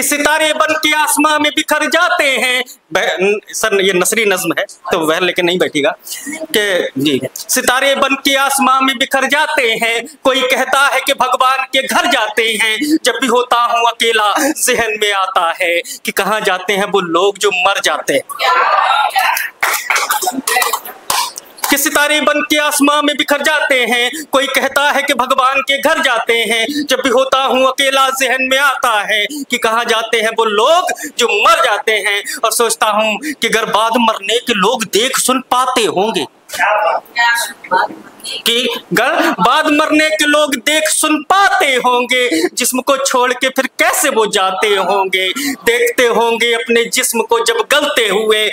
सितारे बन के आसमां में बिखर जाते हैं। सर ये नसरी नज्म है तो वह लेके नहीं बैठेगा कि जी। सितारे बन के आसमां में बिखर जाते हैं, कोई कहता है कि भगवान के घर जाते हैं। जब भी होता हूँ अकेला ज़हन में आता है कि कहाँ जाते हैं वो लोग जो मर जाते हैं। कि सितारे बन के आसमां में बिखर जाते हैं, कोई कहता है कि भगवान के घर जाते हैं। जब भी होता हूँ अकेला ज़हन में आता है कि कहाँ जाते हैं वो लोग जो मर जाते हैं। और सोचता हूँ कि अगर बाद मरने के लोग देख सुन पाते होंगे, कि अगर बाद मरने के लोग देख सुन पाते होंगे, जिस्म को छोड़ के फिर कैसे वो जाते होंगे। देखते होंगे अपने जिस्म को जब गलते हुए,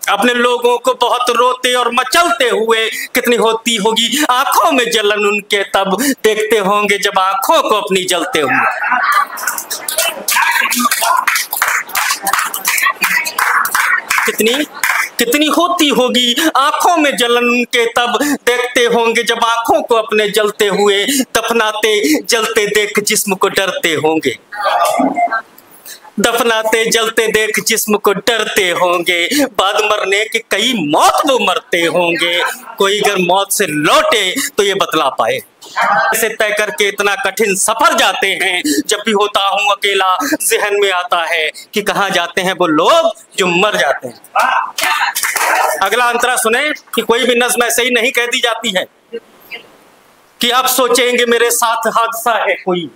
अपने लोगों को बहुत रोते और मचलते हुए। कितनी होती होगी आंखों में जलन उनके तब, देखते होंगे जब आंखों को अपनी जलते हुए। कितनी होती होगी आंखों में जलन उनके तब, देखते होंगे जब आंखों को अपने जलते हुए। दफनाते जलते देख जिस्म को डरते होंगे, दफनाते जलते देख जिस्म को डरते होंगे। बाद मरने के कई मौत वो मरते होंगे, कोई अगर मौत से लौटे तो ये बतला पाए। इसे तय करके इतना कठिन सफर जाते हैं, जब भी होता हूँ अकेला ज़हन में आता है कि कहाँ जाते हैं वो लोग जो मर जाते हैं। अगला अंतरा सुने कि कोई भी नज़्म ऐसे ही नहीं कह दी जाती है कि आप सोचेंगे मेरे साथ हादसा है कोई,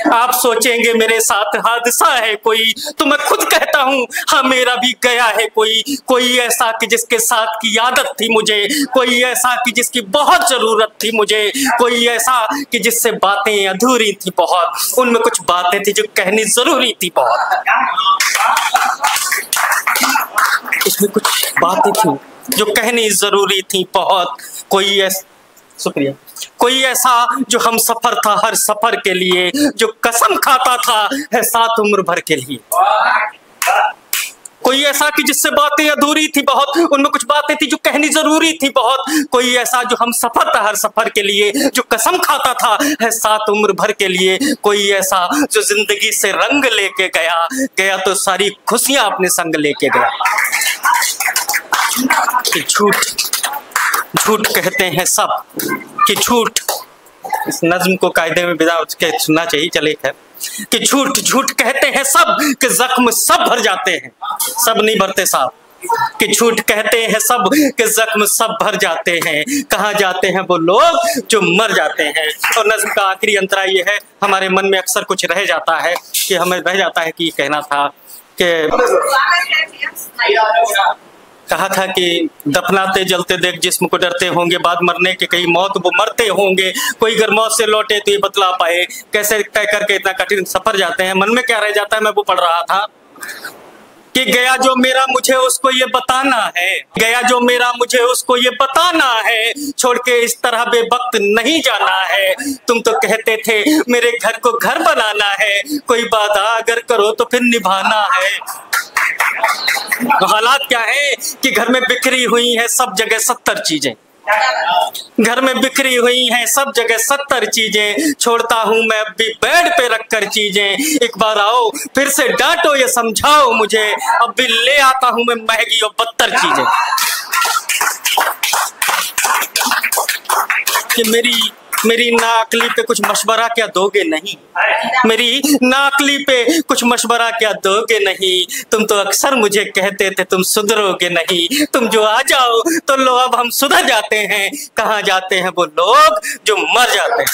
आप सोचेंगे मेरे साथ हादसा है कोई, तो मैं खुद कहता हूँ हाँ मेरा भी गया है कोई ऐसा कि जिसके साथ की आदत थी मुझे, कोई ऐसा कि जिसकी बहुत जरूरत थी मुझे, कोई ऐसा कि जिससे बातें अधूरी थी बहुत, उनमें कुछ बातें थी जो कहनी जरूरी थी बहुत, उसमें कुछ बातें थी जो कहनी जरूरी थी बहुत। शुक्रिया। कोई ऐसा जो हम सफर था हर सफर के लिए, जो कसम खाता था है साथ उम्र भर के लिए। कोई ऐसा कि जिससे बातें अधूरी थी बहुत, उनमें कुछ बातें थी जो कहनी जरूरी थी बहुत। कोई ऐसा जो हम सफर था हर सफर के लिए, जो कसम खाता था है साथ उम्र भर के लिए। कोई ऐसा जो जिंदगी से रंग लेके गया तो सारी खुशियां अपने संग लेके गया। कि झूठ कहते हैं सब, कि झूठ, इस नज्म को कायदे में बिना उसके सुनना चाहिए, चले खैर। कि झूठ कहते हैं सब, कि जख्म सब भर जाते हैं, सब नहीं भरते साहब। कि झूठ कहते हैं सब, कि जख्म सब भर जाते हैं, कहाँ जाते हैं वो लोग जो मर जाते हैं। और नज्म का आखिरी अंतरा ये है, हमारे मन में अक्सर कुछ रह जाता है कि हमें रह जाता है कि कहना था कि कहा था कि दफनाते जलते देख जिस्म को डरते होंगे, बाद मरने के कई मौत वो मरते होंगे, कोई अगर मौत से लौटे तो ये बतला पाए। कैसे तय करके इतना कठिन सफर जाते हैं। मन में क्या रह जाता है, मैं वो पढ़ रहा था कि गया जो मेरा मुझे उसको ये बताना है, गया जो मेरा मुझे उसको ये बताना है, छोड़ के इस तरह बेवक्त नहीं जाना है। तुम तो कहते थे मेरे घर को घर बनाना है, कोई वादा अगर करो तो फिर निभाना है। हालात क्या है कि घर में बिखरी हुई है सब जगह 70 चीजें, घर में बिखरी हुई हैं सब जगह 70 चीजें, छोड़ता हूँ मैं अब भी बेड पे रखकर चीजें। एक बार आओ फिर से डांटो ये समझाओ मुझे, अब भी ले आता हूँ मैं महंगी और बदतर चीजें। कि मेरी नाअक्ली पे कुछ मशवरा क्या दोगे नहीं, मेरी नाअक्ली पे कुछ मशवरा क्या दोगे नहीं। तुम तो अक्सर मुझे कहते थे तुम सुधरोगे नहीं, तुम जो आ जाओ तो लो अब हम सुधर जाते हैं। कहाँ जाते हैं वो लोग जो मर जाते हैं।